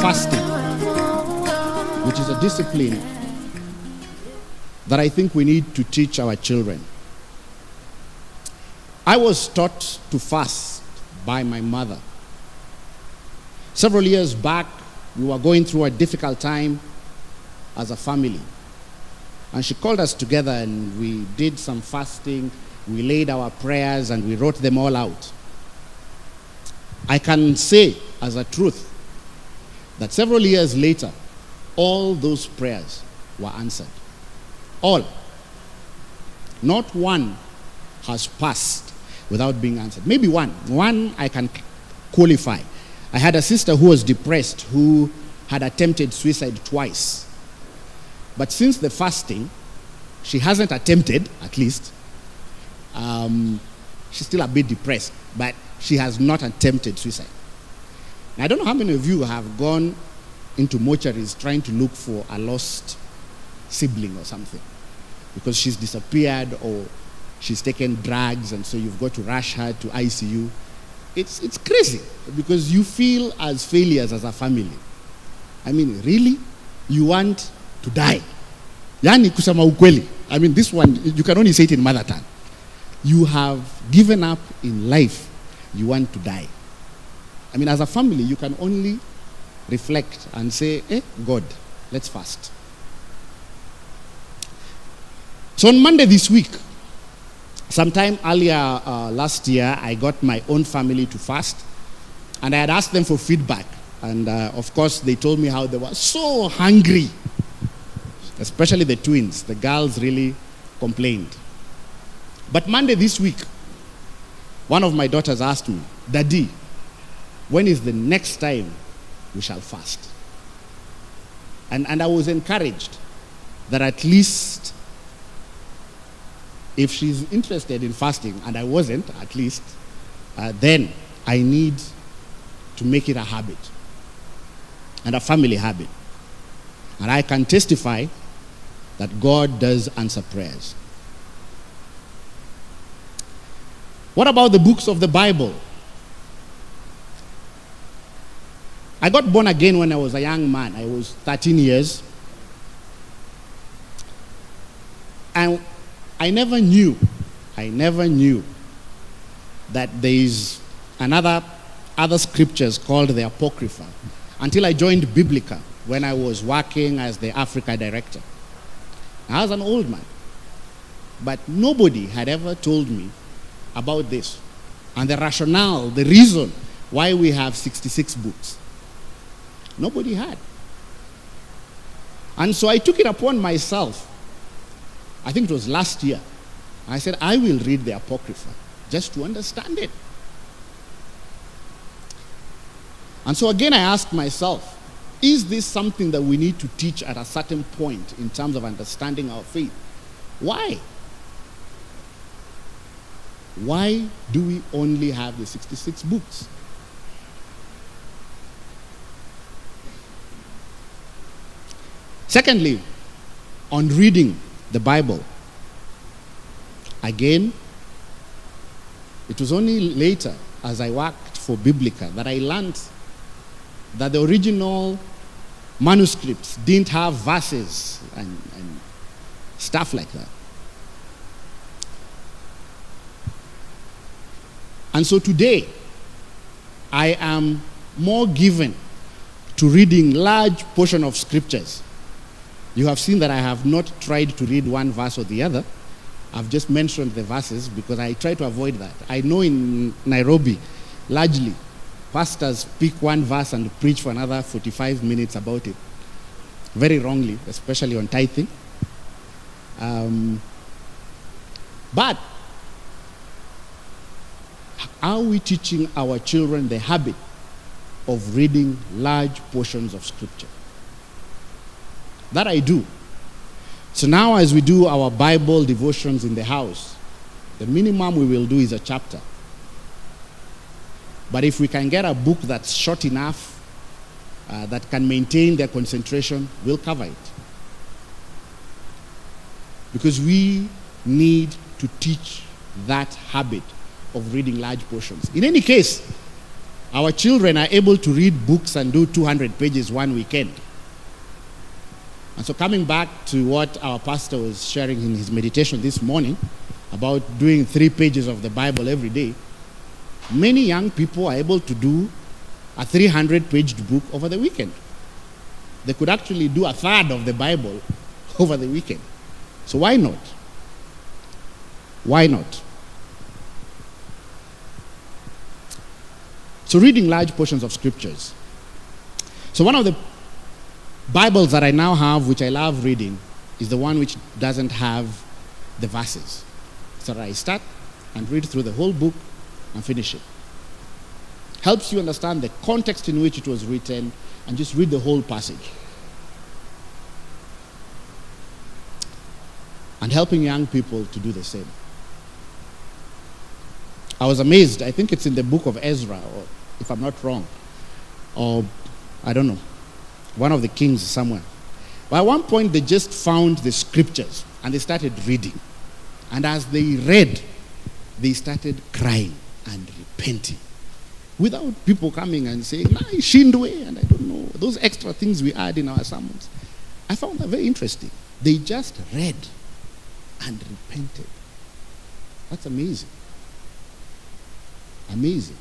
fasting, which is a discipline that I think we need to teach our children. I was taught to fast by my mother. Several years back, we were going through a difficult time as a family. And she called us together and we did some fasting. We laid our prayers and we wrote them all out. I can say as a truth that several years later, all those prayers were answered. All. Not one has passed without being answered. Maybe one. One I can qualify. I had a sister who was depressed, who had attempted suicide twice. But since the fasting, she hasn't attempted, at least. She's still a bit depressed, but she has not attempted suicide. Now, I don't know how many of you have gone into mortuaries trying to look for a lost sibling or something, because she's disappeared or she's taken drugs, and so you've got to rush her to ICU. It's crazy, because you feel as failures as a family. I mean, really? You want to die? Yani kusema ukweli. I mean, this one, you can only say it in mother tongue. You have given up in life. You want to die. I mean, as a family, you can only reflect and say, God, let's fast. So on Monday this week, sometime earlier last year, I got my own family to fast. And I had asked them for feedback. And of course, they told me how they were so hungry. Especially the twins. The girls really complained. But Monday this week, one of my daughters asked me, Daddy, when is the next time we shall fast? And I was encouraged that at least if she's interested in fasting, and I wasn't, at least, then I need to make it a habit and a family habit. And I can testify that God does answer prayers. What about the books of the Bible? I got born again when I was a young man. I was 13 years. And I never knew that there is other scriptures called the Apocrypha until I joined Biblica when I was working as the Africa director. I was an old man, but nobody had ever told me about this and the rationale, the reason why we have 66 books. Nobody had. And so I took it upon myself. I think it was last year. I said, I will read the Apocrypha just to understand it. And so again, I asked myself, is this something that we need to teach at a certain point in terms of understanding our faith? Why? Why do we only have the 66 books? Secondly, on reading the Bible, again, it was only later as I worked for Biblica that I learned that the original manuscripts didn't have verses and stuff like that. And so today, I am more given to reading large portion of scriptures. You have seen that I have not tried to read one verse or the other. I've just mentioned the verses because I try to avoid that. I know in Nairobi, largely, pastors pick one verse and preach for another 45 minutes about it. Very wrongly, especially on tithing. But are we teaching our children the habit of reading large portions of scripture? That I do. So now as we do our Bible devotions in the house, the minimum we will do is a chapter. But if we can get a book that's short enough, that can maintain their concentration, we'll cover it. Because we need to teach that habit of reading large portions. In any case, Our children are able to read books and do 200 pages one weekend. And so coming back to what our pastor was sharing in his meditation this morning about doing 3 pages of the Bible every day, many young people are able to do a 300-page book over the weekend. They could actually do a third of the Bible over the weekend. So why not? Why not? So reading large portions of scriptures. So one of the Bibles that I now have, which I love reading, is the one which doesn't have the verses. So that I start and read through the whole book and finish it. Helps you understand the context in which it was written and just read the whole passage. And helping young people to do the same. I was amazed. I think it's in the book of Ezra, or if I'm not wrong, or I don't know, one of the kings somewhere. But at one point, they just found the scriptures and they started reading. And as they read, they started crying and repenting. Without people coming and saying, Shindwe, and I don't know, those extra things we add in our sermons. I found that very interesting. They just read and repented. That's amazing. Amazing.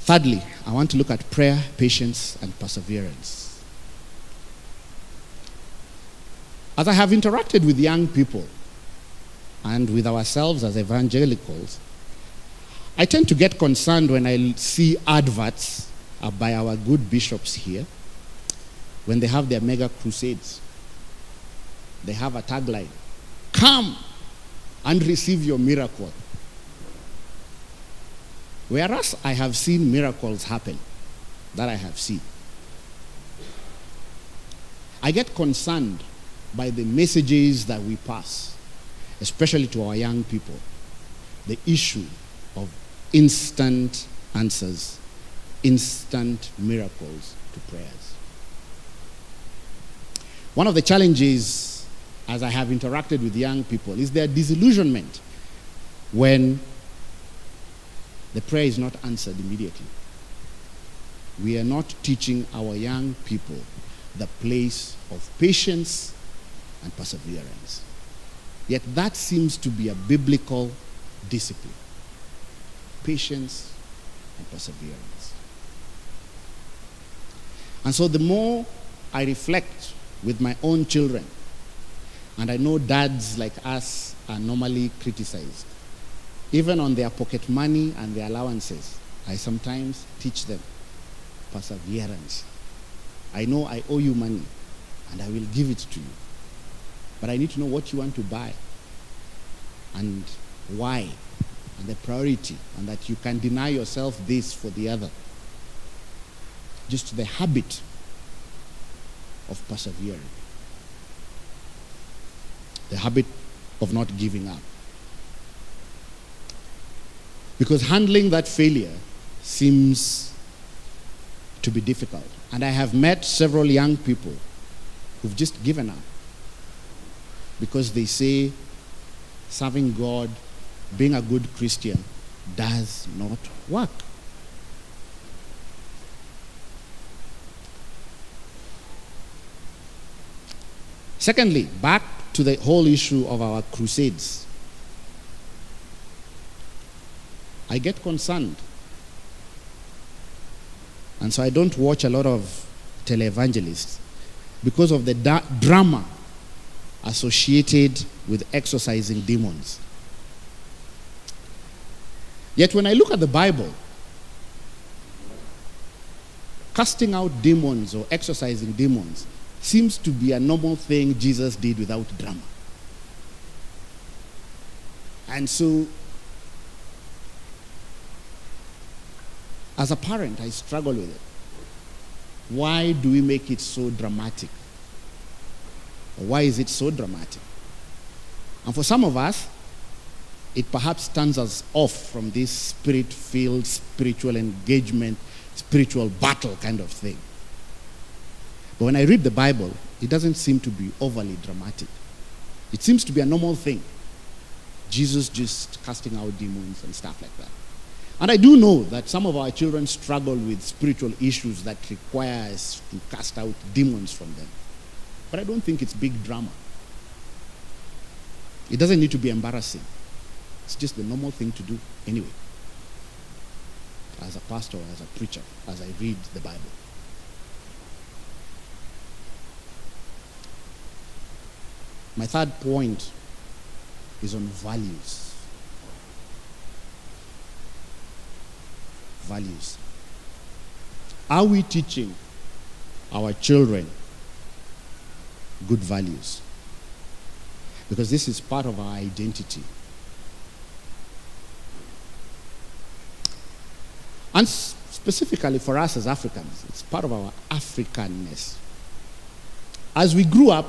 Thirdly, I want to look at prayer, patience, and perseverance. As I have interacted with young people and with ourselves as evangelicals, I tend to get concerned when I see adverts by our good bishops here when they have their mega crusades. They have a tagline, "Come and receive your miracle." Whereas I have seen miracles happen, that I have seen. I get concerned by the messages that we pass, especially to our young people. The issue of instant answers, instant miracles to prayers. One of the challenges as I have interacted with young people is their disillusionment when the prayer is not answered immediately. We are not teaching our young people the place of patience and perseverance. Yet that seems to be a biblical discipline. Patience and perseverance. And so the more I reflect with my own children, and I know dads like us are normally criticized, even on their pocket money and their allowances, I sometimes teach them perseverance. I know I owe you money, and I will give it to you. But I need to know what you want to buy, and why, and the priority, and that you can deny yourself this for the other. Just the habit of persevering. The habit of not giving up. Because handling that failure seems to be difficult. And I have met several young people who've just given up because they say serving God, being a good Christian, does not work. Secondly, back to the whole issue of our crusades. I get concerned. And so I don't watch a lot of televangelists because of the drama associated with exorcising demons. Yet when I look at the Bible, casting out demons or exorcising demons seems to be a normal thing Jesus did without drama. And so, as a parent, I struggle with it. Why do we make it so dramatic? Or why is it so dramatic? And for some of us, it perhaps turns us off from this spirit-filled, spiritual engagement, spiritual battle kind of thing. But when I read the Bible, it doesn't seem to be overly dramatic. It seems to be a normal thing. Jesus just casting out demons and stuff like that. And I do know that some of our children struggle with spiritual issues that require us to cast out demons from them. But I don't think it's big drama. It doesn't need to be embarrassing. It's just the normal thing to do anyway. As a pastor, as a preacher, as I read the Bible. My third point is on values. Values. Are we teaching our children good values? Because this is part of our identity. And specifically for us as Africans, it's part of our Africanness. As we grew up,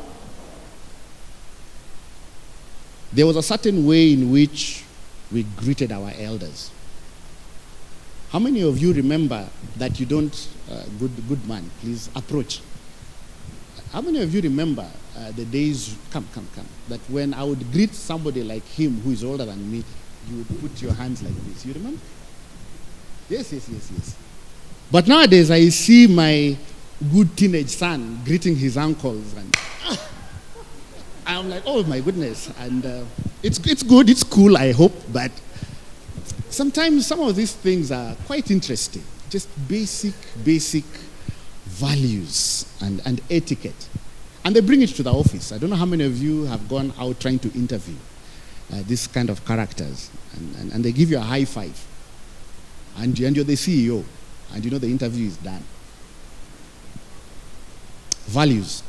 there was a certain way in which we greeted our elders. How many of you remember that you don't, good man, please approach. How many of you remember the days, come, that when I would greet somebody like him who is older than me, you would put your hands like this? You remember? Yes. But nowadays I see my good teenage son greeting his uncles, and I'm like, oh my goodness. And it's good, it's cool, I hope, but sometimes some of these things are quite interesting. Just basic values and etiquette. And they bring it to the office. I don't know how many of you have gone out trying to interview these kind of characters. And they give you a high five. And you're the CEO. And you know the interview is done. Values.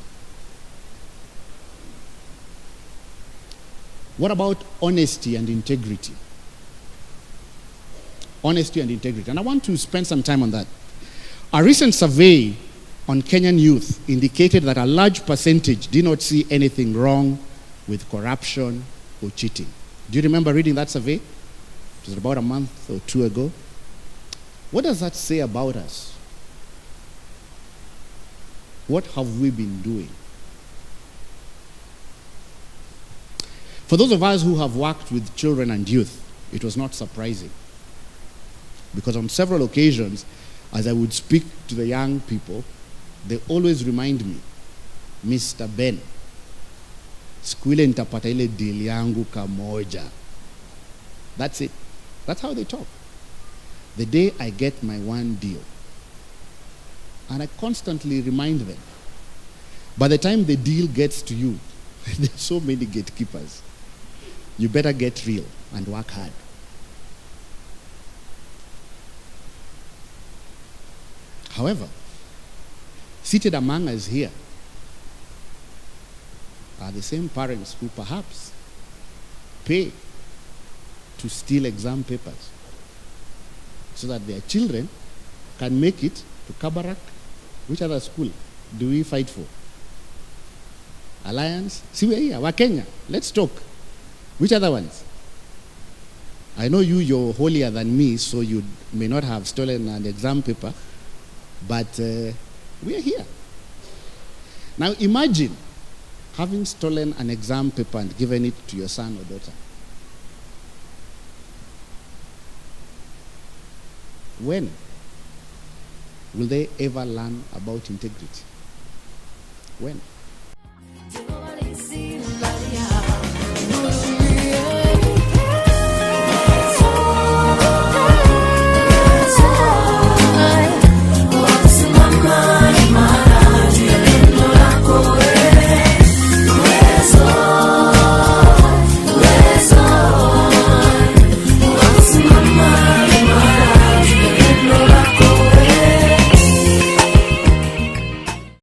What about honesty and integrity? Honesty and integrity. And I want to spend some time on that. A recent survey on Kenyan youth indicated that a large percentage did not see anything wrong with corruption or cheating. Do you remember reading that survey? It was about a month or two ago. What does that say about us? What have we been doing? For those of us who have worked with children and youth, it was not surprising. Because on several occasions, as I would speak to the young people, they always remind me, Mr. Ben, siku ile nitapata ile deal yangu kamoja. That's it. That's how they talk. The day I get my one deal. And I constantly remind them. By the time the deal gets to you, there's so many gatekeepers. You better get real and work hard. However, seated among us here are the same parents who perhaps pay to steal exam papers so that their children can make it to Kabarak. Which other school do we fight for? Alliance? See, we're here, we're Kenya. Let's talk. Which other ones? I know you're holier than me, so you may not have stolen an exam paper, but we are here. Now imagine having stolen an exam paper and given it to your son or daughter. When will they ever learn about integrity? When?